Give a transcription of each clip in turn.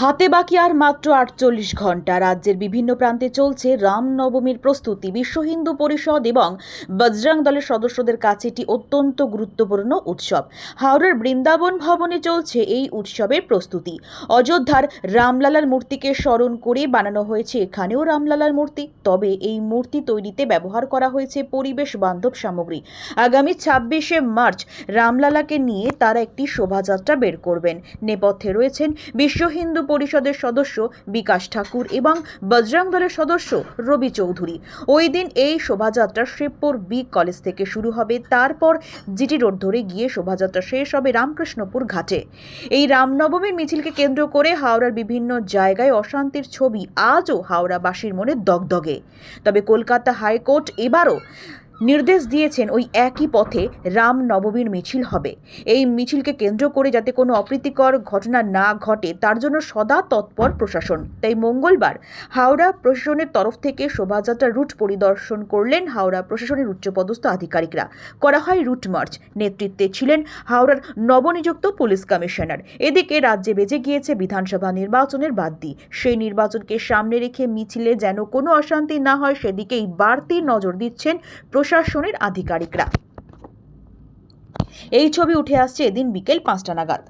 হাতে বাকি আর মাত্র ৪৮ ঘন্টা। রাজ্যের বিভিন্ন প্রান্তে চলছে রামনবমীর প্রস্তুতি। বিশ্ব হিন্দু পরিষদ এবং বজরং দলের সদস্যদের কাছে এটি অত্যন্ত গুরুত্বপূর্ণ উৎসব। হাওড়ার বৃন্দাবন ভবনে চলছে এই উৎসবের প্রস্তুতি। অযোধ্যার রামলালার মূর্তিকে স্মরণ করে বানানো হয়েছে এখানেও রামলালার মূর্তি। তবে এই মূর্তি তৈরিতে ব্যবহার করা হয়েছে পরিবেশ বান্ধব সামগ্রী। আগামী ২৬শে মার্চ রামলালাকে নিয়ে তারা একটি শোভাযাত্রা বের করবেন। নেপথ্যে রয়েছেন বিশ্ব হিন্দু পরিষদের সদস্য বিকাশ ঠাকুর এবং বজরং দলের সদস্য রবি চৌধুরী। ওই দিন এই শোভাযাত্রা শ্রীপুর বি কলেজ থেকে শুরু হবে, তারপর জিটি রোড ধরে গিয়ে শোভাযাত্রা শেষ হবে রামকৃষ্ণপুর ঘাটে। এই রামনবমীর মিছিলকে কেন্দ্র করে হাওড়ার বিভিন্ন জায়গায় অশান্তির ছবি আজও হাওড়াবাসীর মনে দগদগে। তবে কলকাতা হাইকোর্ট এবারও নির্দেশ দিয়েছেন ওই একই পথে রামনবমীর মিছিল হবে। এই মিছিলকে কেন্দ্র করে যাতে কোনো অপ্রীতিকর ঘটনা না ঘটে তার জন্য সদা তৎপর প্রশাসন। তাই মঙ্গলবার হাওড়া প্রশাসনের তরফ থেকে শোভাযাত্রা রুট পরিদর্শন করলেন হাওড়া প্রশাসনের উচ্চপদস্থ আধিকারিকরা। করা হয় রুট মার্চ। নেতৃত্বে ছিলেন হাওড়ার নবনিযুক্ত পুলিশ কমিশনার। এদিকে রাজ্যে বেজে গিয়েছে বিধানসভা নির্বাচনের বাদ্যি। সেই নির্বাচনকে সামনে রেখে মিছিলে যেন কোনো অশান্তি না হয় সেদিকেই বাড়তি নজর দিচ্ছেন প্রশাসনের আধিকারিকরা। এই ছবি উঠে আসছে এদিন বিকেল ৫টা নাগাদ।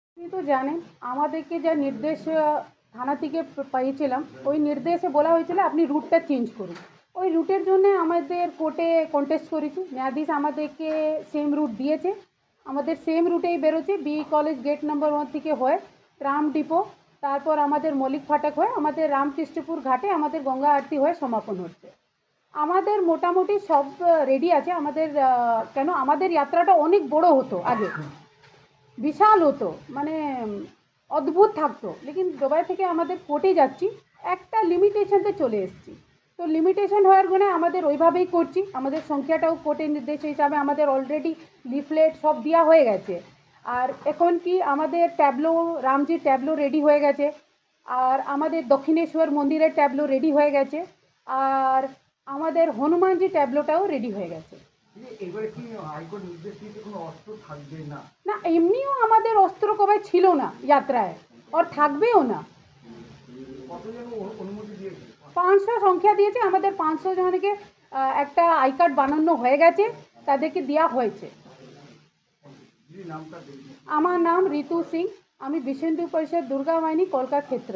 আপনি তো জানেন আমাদেরকে যা নির্দেশ থানা থেকে পেয়েছিলাম, ওই নির্দেশে বলা হয়েছিল আপনি রুটটা চেঞ্জ করুন। ওই রুটের জন্য আমাদের কোর্টে কন্টেস্ট করেছি। ন্যায়াধীশ আমাদেরকে সেম রুট দিয়েছে। আমাদের সেম রুটেই বেরোচ্ছে। বি কলেজ গেট নম্বর 1 থেকে হয়ে ট্রাম ডিপো, তারপর আমাদের মল্লিক ফাটক হয়ে আমাদের রামকৃষ্ণপুর ঘাটে আমাদের গঙ্গা আরতি হয়ে সমাপন হচ্ছে। আমাদের মোটামুটি সব রেডি আছে। আমাদের কেন আমাদের যাত্রাটা অনেক বড় হতো, আগে বিশাল হতো, মানে অদ্ভুত থাকতো। লেকিন দুবাই থেকে আমাদের কোর্টে যাচ্ছি, একটা লিমিটেশনতে চলে এসেছি। তো লিমিটেশন হওয়ার গুণে আমাদের ওইভাবেই করছি। আমাদের সংখ্যাটাও কোর্টের নির্দেশ হিসাবে আমাদের অলরেডি লিফলেট সব দেওয়া হয়ে গেছে। আর এখন কি আমাদের ট্যাবলো, রামজির ট্যাবলো রেডি হয়ে গেছে, আর আমাদের দক্ষিণেশ্বর মন্দিরের ট্যাবলো রেডি হয়ে গেছে, আর আমাদের হনুমানজি ট্যাবলোটাও রেডি হয়ে গেছে। না, এমনিও আমাদের অস্ত্র কবাই ছিল না যাত্রায়, আর থাকবেও না। 500 সংখ্যা দিয়েছে। আমাদের 500 জনকে একটা আই কার্ড বানানো হয়ে গেছে, তাদেরকে দেওয়া হয়েছে। আমার নাম ঋতু সিং। আমি বিশ্ব হিন্দু পরিষদ দুর্গা বাহিনী কলকাতা ক্ষেত্র।